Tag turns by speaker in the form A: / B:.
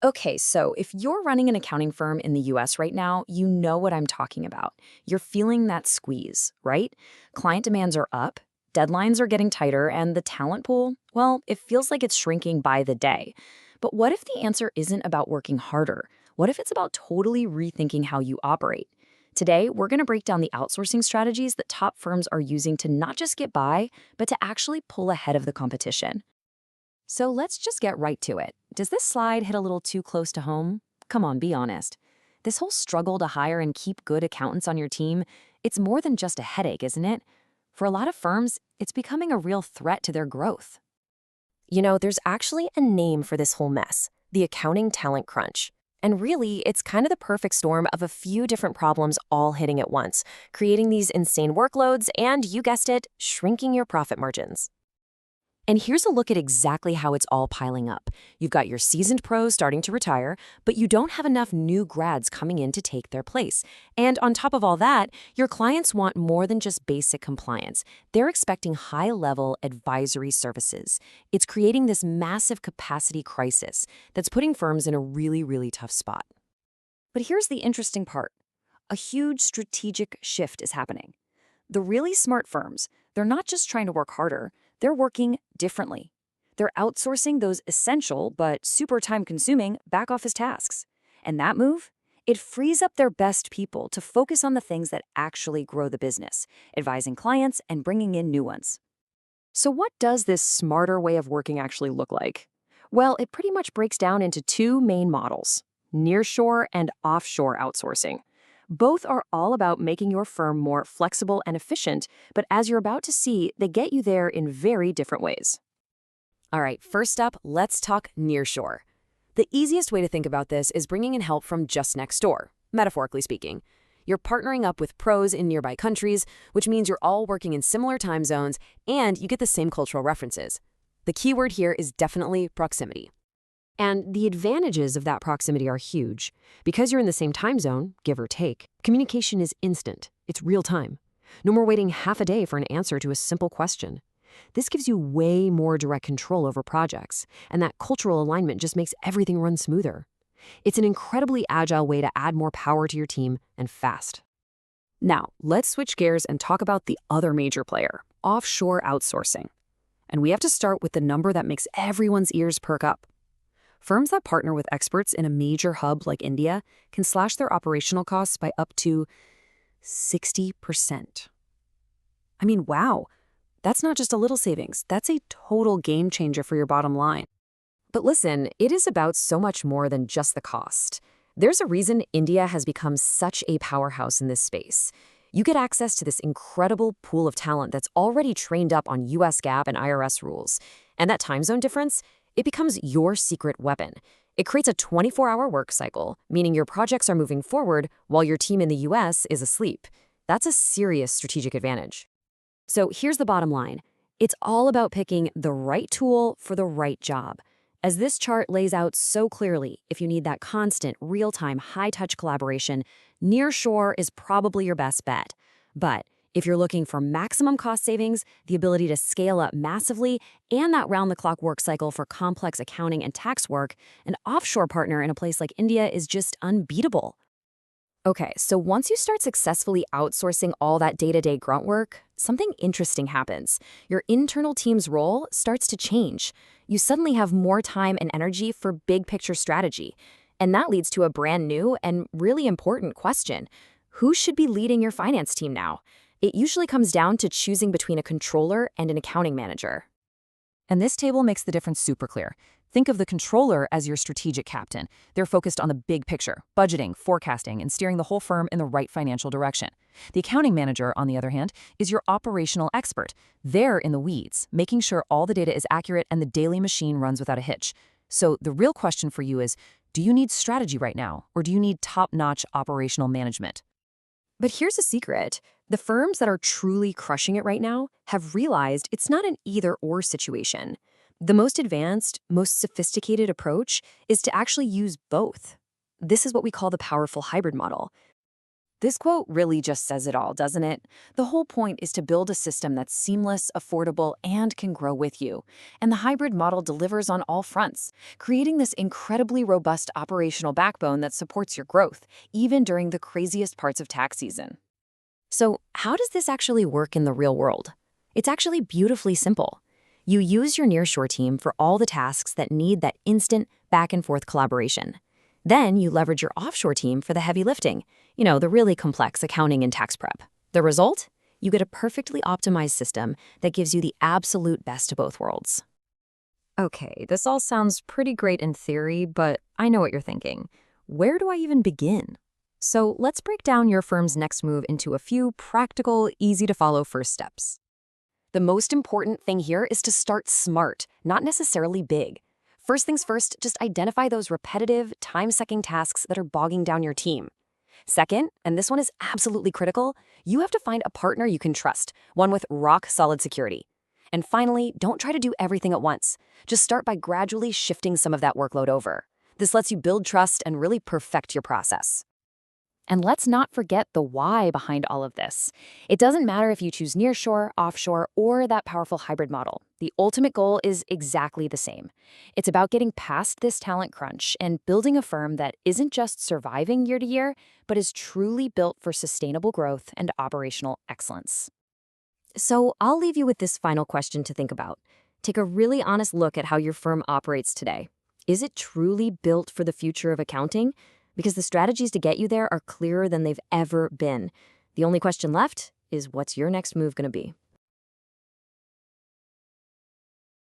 A: Okay, so if you're running an accounting firm in the US right now, you know what I'm talking about. You're feeling that squeeze, right? Client demands are up, deadlines are getting tighter, and the talent pool, well, it feels like it's shrinking by the day. But what if the answer isn't about working harder? What if it's about totally rethinking how you operate? Today, we're going to break down the outsourcing strategies that top firms are using to not just get by, but to actually pull ahead of the competition. So let's just get right to it. Does this slide hit a little too close to home? Come on, be honest. This whole struggle to hire and keep good accountants on your team, it's more than just a headache, isn't it? For a lot of firms, it's becoming a real threat to their growth.
B: There's actually a name for this whole mess, the accounting talent crunch. And really, it's kind of the perfect storm of a few different problems all hitting at once, creating these insane workloads and, you guessed it, shrinking your profit margins. And here's a look at exactly how it's all piling up. You've got your seasoned pros starting to retire, but you don't have enough new grads coming in to take their place. And on top of all that, your clients want more than just basic compliance. They're expecting high-level advisory services. It's creating this massive capacity crisis that's putting firms in a really, really tough spot.
A: But here's the interesting part. A huge strategic shift is happening. The really smart firms, they're not just trying to work harder, they're working differently. They're outsourcing those essential but super time-consuming back-office tasks. And that move? It frees up their best people to focus on the things that actually grow the business, advising clients and bringing in new ones. So what does this smarter way of working actually look like? Well, it pretty much breaks down into two main models: nearshore and offshore outsourcing. Both are all about making your firm more flexible and efficient, but as you're about to see, they get you there in very different ways. All right, first up, let's talk nearshore. The easiest way to think about this is bringing in help from just next door, metaphorically speaking. You're partnering up with pros in nearby countries, which means you're all working in similar time zones and you get the same cultural references. The key word here is definitely proximity. And the advantages of that proximity are huge. Because you're in the same time zone, give or take, communication is instant. It's real time. No more waiting half a day for an answer to a simple question. This gives you way more direct control over projects, and that cultural alignment just makes everything run smoother. It's an incredibly agile way to add more power to your team, and fast. Now, let's switch gears and talk about the other major player, offshore outsourcing. And we have to start with the number that makes everyone's ears perk up. Firms that partner with experts in a major hub like India can slash their operational costs by up to 60%. I mean, wow, that's not just a little savings, that's a total game changer for your bottom line. But listen, it is about so much more than just the cost. There's a reason India has become such a powerhouse in this space. You get access to this incredible pool of talent that's already trained up on US GAAP and IRS rules. And that time zone difference, it becomes your secret weapon. It creates a 24-hour work cycle, meaning your projects are moving forward while your team in the US is asleep. That's a serious strategic advantage. So here's the bottom line. It's all about picking the right tool for the right job. As this chart lays out so clearly, if you need that constant, real-time, high-touch collaboration, Nearshore is probably your best bet. But if you're looking for maximum cost savings, the ability to scale up massively, and that round-the-clock work cycle for complex accounting and tax work, an offshore partner in a place like India is just unbeatable. Okay, so once you start successfully outsourcing all that day-to-day grunt work, something interesting happens. Your internal team's role starts to change. You suddenly have more time and energy for big-picture strategy. And that leads to a brand new and really important question. Who should be leading your finance team now? It usually comes down to choosing between a controller and an accounting manager. And this table makes the difference super clear. Think of the controller as your strategic captain. They're focused on the big picture, budgeting, forecasting, and steering the whole firm in the right financial direction. The accounting manager, on the other hand, is your operational expert. They're in the weeds, making sure all the data is accurate and the daily machine runs without a hitch. So the real question for you is, do you need strategy right now, or do you need top-notch operational management? But here's a secret. The firms that are truly crushing it right now have realized it's not an either-or situation. The most advanced, most sophisticated approach is to actually use both. This is what we call the powerful hybrid model. This quote really just says it all, doesn't it? The whole point is to build a system that's seamless, affordable, and can grow with you. And the hybrid model delivers on all fronts, creating this incredibly robust operational backbone that supports your growth, even during the craziest parts of tax season.
B: So, how does this actually work in the real world? It's actually beautifully simple. You use your Nearshore team for all the tasks that need that instant back-and-forth collaboration. Then you leverage your offshore team for the heavy lifting, the really complex accounting and tax prep. The result? You get a perfectly optimized system that gives you the absolute best of both worlds.
C: Okay, this all sounds pretty great in theory, but I know what you're thinking. Where do I even begin? So let's break down your firm's next move into a few practical, easy-to-follow first steps.
A: The most important thing here is to start smart, not necessarily big. First things first, just identify those repetitive, time-sucking tasks that are bogging down your team. Second, and this one is absolutely critical, you have to find a partner you can trust, one with rock-solid security. And finally, don't try to do everything at once. Just start by gradually shifting some of that workload over. This lets you build trust and really perfect your process. And let's not forget the why behind all of this. It doesn't matter if you choose nearshore, offshore, or that powerful hybrid model. The ultimate goal is exactly the same. It's about getting past this talent crunch and building a firm that isn't just surviving year to year, but is truly built for sustainable growth and operational excellence.
B: So I'll leave you with this final question to think about. Take a really honest look at how your firm operates today. Is it truly built for the future of accounting? Because the strategies to get you there are clearer than they've ever been. The only question left is, what's your next move going to be?